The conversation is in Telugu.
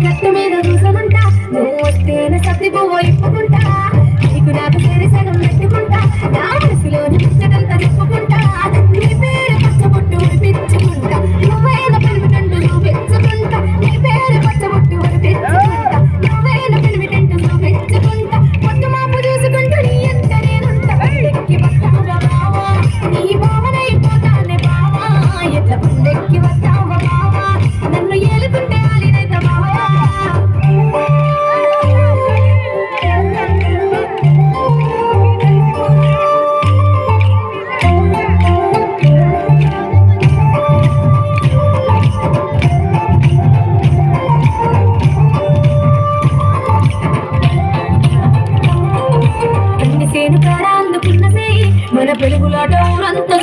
గట్టు మీద చూసమంటా నువ్వు వస్తేనే సత్తి పువ్వు ఇప్పుకుంటా నీకు నాకు సరి సగం పెట్టుకుంటా నా మనసులోని ముచ్చటంతా చెప్పుకుంటా నీ పేరు పచ్చబొట్టు పిచ్చుకుంటా నువ్వైన పెరిమిటంటూ చూపించుకుంటా నీ పేరు పచ్చబొట్టు పిచ్చుకుంటా నువ్వైన పెరిమిటంటూ చూపించుకుంటా పొద్దు మాపు చూసుకుంటూ నీ ఎంత నేనుంటా బండెక్కి వస్తావా బావా నీ భావనైపోతానే బావా ఎట్లా బండెక్కి వస్తావా బావా నన్ను ఏలుకుంటే ఆలినైతే బావా మన పెరుగులాట ఊరంతా